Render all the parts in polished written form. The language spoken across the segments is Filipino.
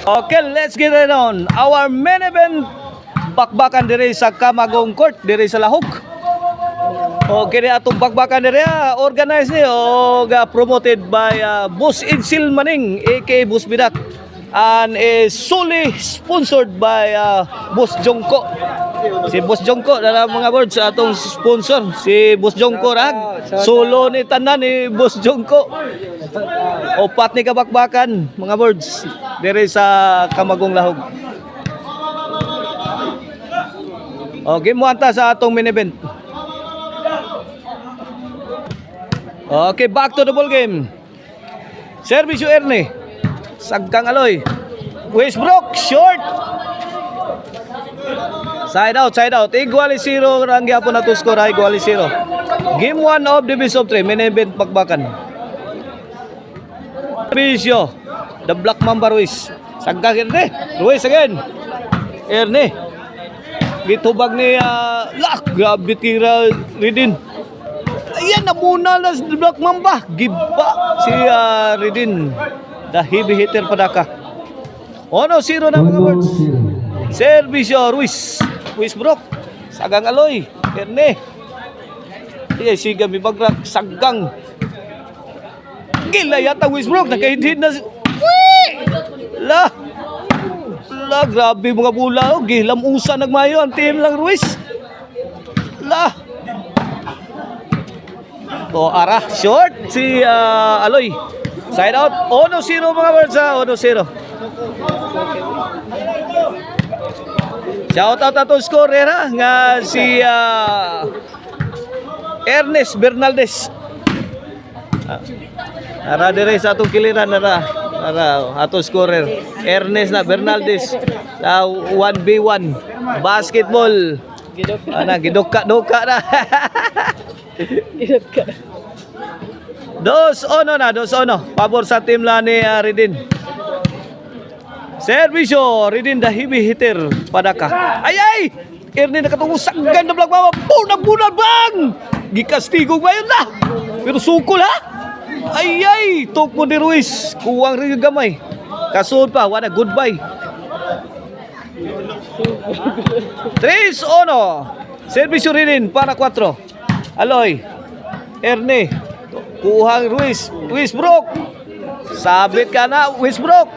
Okay, let's get it on. Our main event bakbakan diri sa Camagong Court diri sa Lahok. Okay, atong bakbakan diri organized ni o promoted by Boss Idsil Maning aka Boss Bidak and is solely sponsored by Boss Jongko. Si Boss Jongko na mga words sa atong sponsor. Si Boss Jongko rag solo ni tanan ni Boss Jongko. Opat ni kabakbakan mga words diri sa Camagong Lahog. Okay, muanta sa atong main event. Okay, back to the ball game. Service Ernie. Sagkang Aloy. Westbrook, short. Side out, side out. Iguali 0. Ranggi po na to score. Iguali 0. Game 1 of the best of 3. Main event bakbakan. Pisio. The Black Mamba Ruiz. Sagkang Ernie. Ruiz again. Ernie. Gitubag ni grabe tira Ridin. Ayan na muna na si Black Mamba. Giba si Ridin. The heavy hitter padaka. 1-0 na mga words. Servisyo Ruiz. Westbrook. Sagang Aloy. Erne. Iya siga mibagrak. Sagang. Gila yata Westbrook. Nakahidhid na. La, grabe mga bula. Gilam usa nagmayo ang team lang Ruiz. La. Ara, short si Aloy. Side out. 1-0 mga words 1-0. Shout out ato scorer nga si Ernest Bernaldez. Ara dire sa atong kiliran ara ato scorer Ernest na Bernaldez sa 1v1 basketball. Giduka na. Dos ono pabor sa team la ni Ridin. Servisyo Ridin the heavy hitter padaka. Ay Ernie nakatunggo saggan na Black Mamba. Bunag bang gikastigo ba yun na pero sukol ha. Ay tukmo ni Ruiz kuwang rin gamay kasud pa wala goodbye. 3-1 Servisyo Ridin para 4. Aloy Ernie kuhang Ruiz. Westbrook. Sabit ka na, Westbrook.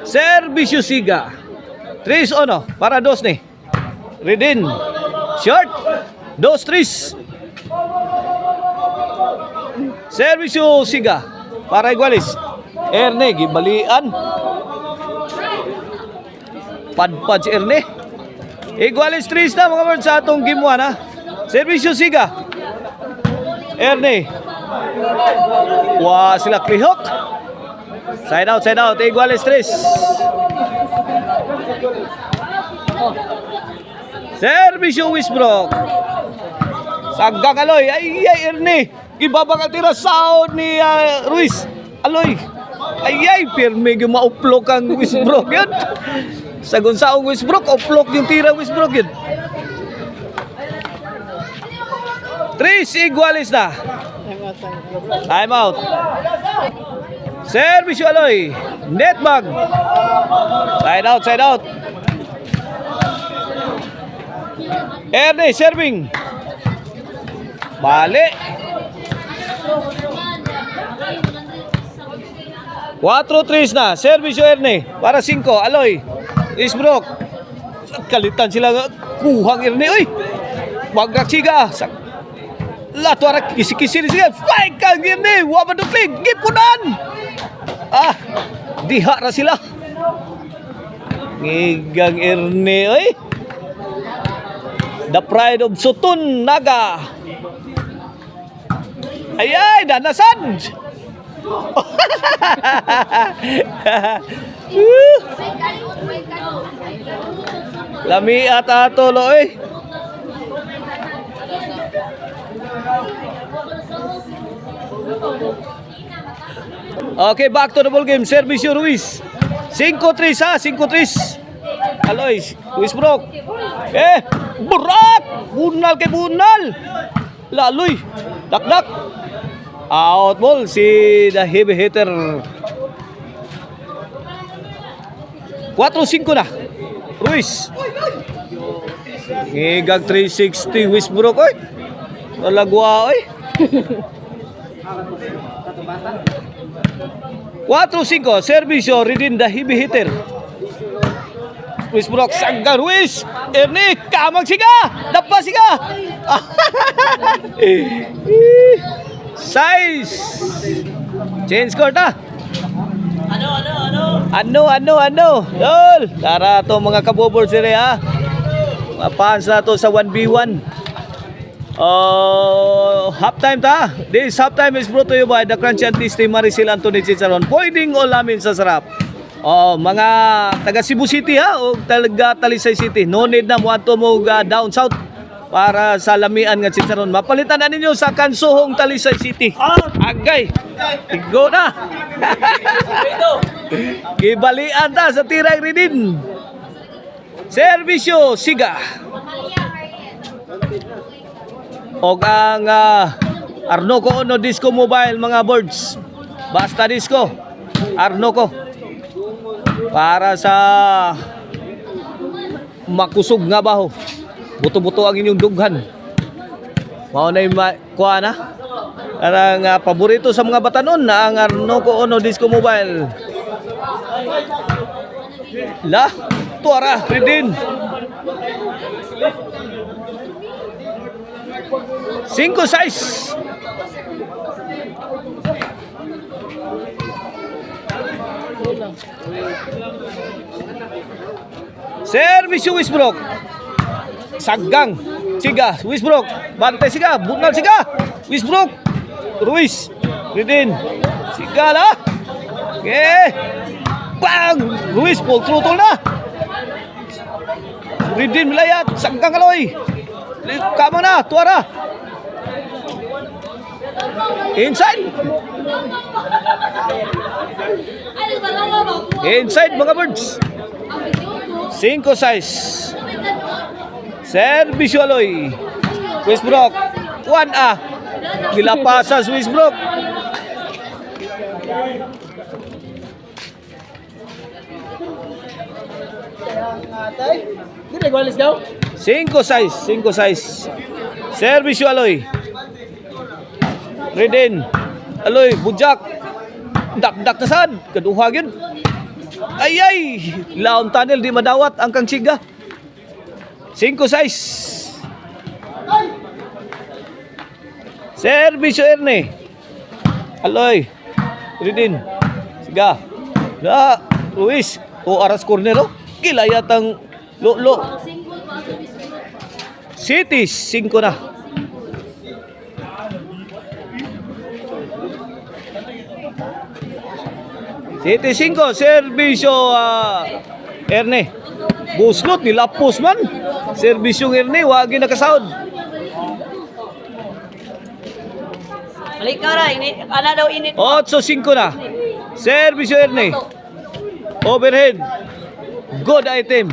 Servisyo Siga. 3-1 para 2 ni. Ridin. Short. 2-3. Servisyo Siga para Igualis. Erne gibalian. Padpad si Erne. Igualis 3 na mga words sa atong game 1 ha. Servisyo Siga. Erne. Sila klihok. Side out. Igualis 3. Servisyo Westbrook. Saggang Aloy. Ay Erne. Ibabang ang tira sound ni Ruiz. Aloy. Ay pirme yung mauplok ang Westbrook yun. Sagun saong Westbrook, uplok yung tira Westbrook yun. 3 Igualis na. Time out. Servisyo Aloy. Netbag. Side out. Erne serving. Balik. 4-3 na. Servisyo Erne para 5. Aloy. Westbrook. Kalitan sila kuhang Erne. Uy. Wagrak siga. Latwara kisi-kisi siya. Fight kang Erne. Wamaduklig. Gipunan. Diha na sila. Ngigang Erne. Uy. The pride of Sutun Naga. Ay, danasan. Lami at ato loy. Okay, back to the ball game. Servisyo Ruiz. 5-3 ha, 5-3. Aloy, Westbrook. Burak! Bunal kay bunal. Laloy, dakdak. Out ball si the heavy hitter. 4-5 na. Ruiz. Ngigag 360 Westbrook oy. Talagwa oy. 4-5 servisyo Ridin the heavy hitter. Westbrook sangga Ruiz. Ernie kamang siga. Dapa siga. Size. Change court ah. Ano. Yol. Tara to mga kaboboard sila ha. Mapans na to sa 1v1. Halftime ta. This halftime is brought to you by the Crunchy and Tasty Maricel Anthony Chicharon. Pwedeng ulamin sa sarap. Mga taga Cebu City ha o taga Talisay City. No need na mo ato mo down south para sa lamian nga chicharon. Mapalitan na ninyo sa Kansuhong Talisay City. Agay. Tigo na. Gibalian ta sa tirang Ridin. Servisyo Siga. Og ang Arnoco Ono Disco Mobile mga boards. Basta disco. Arnoco. Para sa makusog nga baho. Buto-buto ang inyong dughan. Mao na kuha na. Ang paborito sa mga batanon na ang Arnoco Ono Disco Mobile. Tuara Ridin. 5-6. Servisyo Westbrook. Saggang. Siga. Westbrook. Bantay siga. Bunal siga. Westbrook. Ruiz. Ridin. Siga lah. Okay. Bang. Ruiz. Full throttle na. Ridin melayat. Saggang kaloy. Kamang na. Tuara. Inside. Inside mga birds. 5-6. Servisyo Aloy. Westbrook. 1A. Kilapasas Westbrook. Dili ko alis daw. 5-6. Servisyo Aloy. Ridin. Aloy, bujak. Dak-dak kasad. Kaduha gyud. Ay. Laon tunnel di madawat ang kang siga. 5-6. Servisyo Erne. Aloy. Ridin. Siga. Ruiz. Aras corner oh. Kilayat ang lo. Cities 5 na. City 5, servisyo Erne. Buslot nilapos man. Servisyo Erne, wagi nakasaod. Balik ka ra, init. Ana daw init. 8-5 na. Servisyo Erne. Overhead. Good item.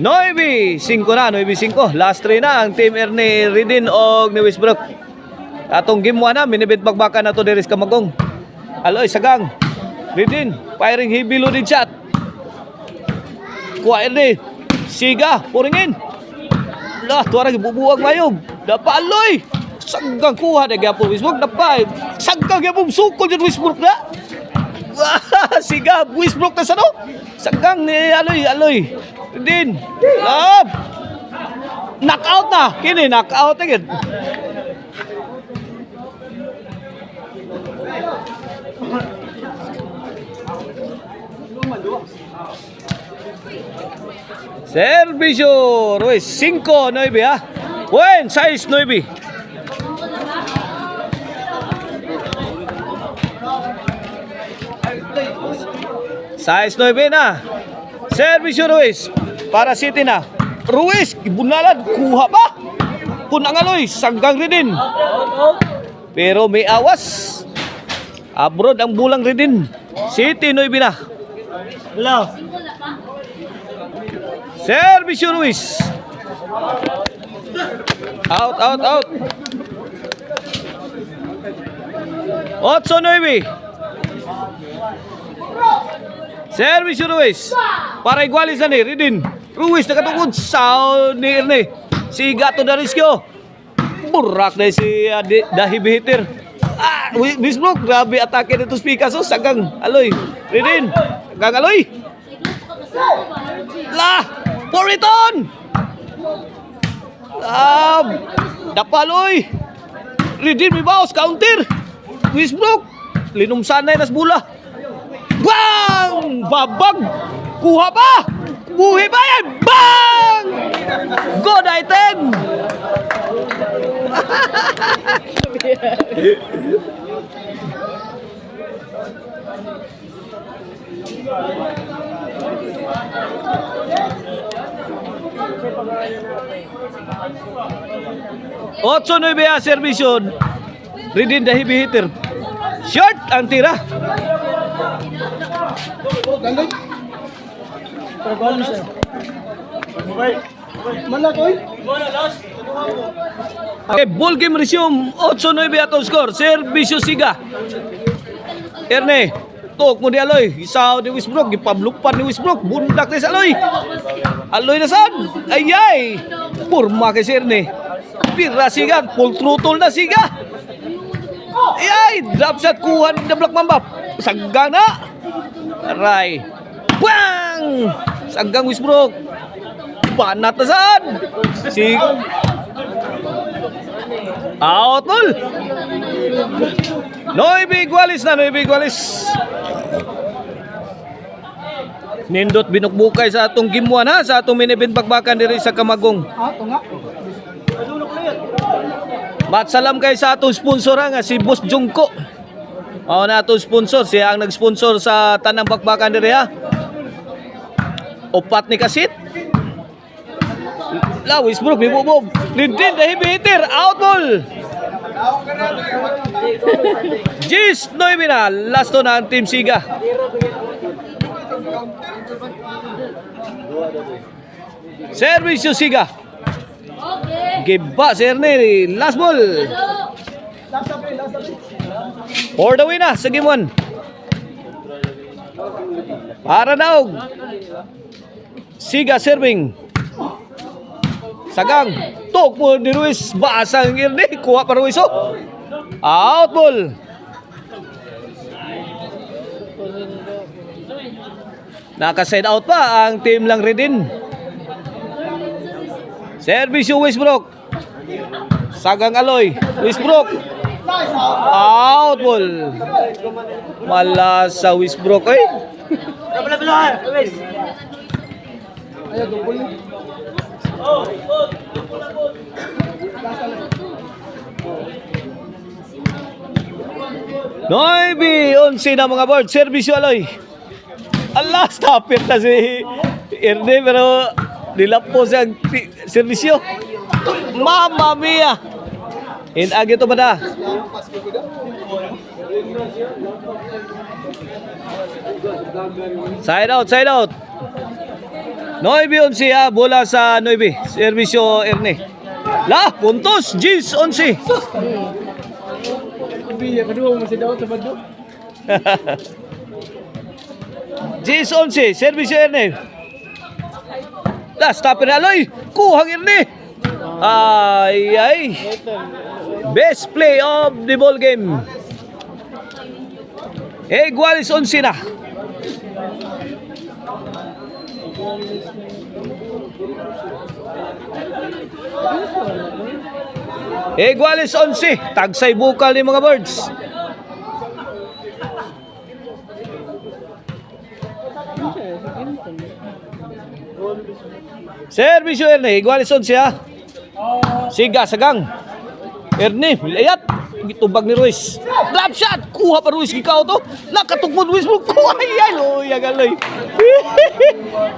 9-5 na, 9-5. Last 3 na ang team Erne Ridin og ni Westbrook. Atong game 1 na, minibit bagbakan na to diri sa Kamagong. Aloy, sagang. Ridin, firing heavy loaded shot. Kuha Erne. Siga, puringin. Tuwara bubuwag mayog. Dapa Aloy. Sagang kuha na gyapon Westbrook. Dapa. Sagang gyapon sukol jud Westbrook na. Siga, Westbrook na sa no. Sagang ni Aloy. Ridin. Knockout na. Kini knockout agad. Servisyo Ruiz 5-9 ha. Buen 6-9. Size 9 na. Servisyo Ruiz para City na. Ruiz ibunalan kuha pa. Punang Aloy sanggang Ridin. Pero may awas. Abroad ang bulang Ridin. City 9 na. Hello. Servisyo Ruiz. Out. 8-9. Servisyo Ruiz. Para igualis na ni Ridin. Ruiz nakatungkod sa ni Erne. Si Gato Dariskyo. Burak na si Dahibihiter. Bisbrook, grabe atake nito sa Picasso. Sagang Aloy. Ridin. Sagang Aloy. Poriton! Dapaloy. Ridin may baos. Counter. Bisbrook. Linumsanay nas bula. Bang! Babag! Kuha pa! Buhi pa yan! Bang! Good item! Otso no ibaya servisyon. Ridin Dahibihiter. Short ang tira. Okay, ball game resume. 8-9 atong score. Servisyo Siga. Erne, tok mo di Aloy. Isaw ni Wisbrook. Gipablupan ni Wisbrook. Bundak ni sa Aloy. Aloy na saan? Ayay. Purma kay si Erne. Pira Siga. Full throttle na Siga. Ayay. Drop shot. Kuha ni Black Mamba. Saggang na. Aray. Bang! Saggang Wisbrook. Panat na saan? Siga. Out ball. Noy Igualis na, Noy Igualis. Nindot binukbukay sa atong gimuan ha, sa atong minibin bakbakan diri sa Kamagong. Matsalam kay sa atong sponsor nga si Boss Jungko. Mao na atong sponsor, siya ang nag-sponsor sa tanang bakbakan diri ha. Opat ni kasit. Wisbrook, bibubog. Ridin Dahibihiter, out ball. Gis, 9 na. Last na ang Team Siga. Servisyo Siga. Giba, Serne. Last ball. For the win na sa game 1. Para daw. Siga serving. Sagang, tok mo ni Ruiz, basang Irne, kuha pa Ruiz oh. Out ball. Naka-side out pa ang team lang Redin. Servisyo Wisbrook. Sagang Aloy, Wisbrook. Out ball. Malas sa Wisbrook eh. Noibi, 11 na mga board. Servisyo Aloy. Allah, stop it na si Erne pero nilapo sa servisyo. Mamma mia. Inagi to ba na? Side out. Noibi 11 ha, bola sa Noibi. Servisyo Erne. Puntos, Gis 11. Gis 11, servisyo Erne. Stop na Aloy. Kuhang Erne. Ay. Best play of the ball game. Igualis 11 na. Igualis 11. Tagsay bukal ni mga birds. Servisyo Erne. Igualis 11 ha. Siga, sagang. Erne, layat. Gitubag ni Ruiz. Drop shot. Kuha pa Ruiz. Ikaw to. Nakatugmod Ruiz mo. Kuha yan. Uyag Aloy.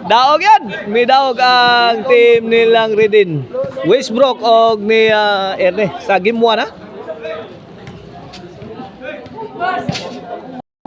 Daog yan. May daog ang team nilang Redin. Wisbrook o ni Erne. Sa game 1 ha.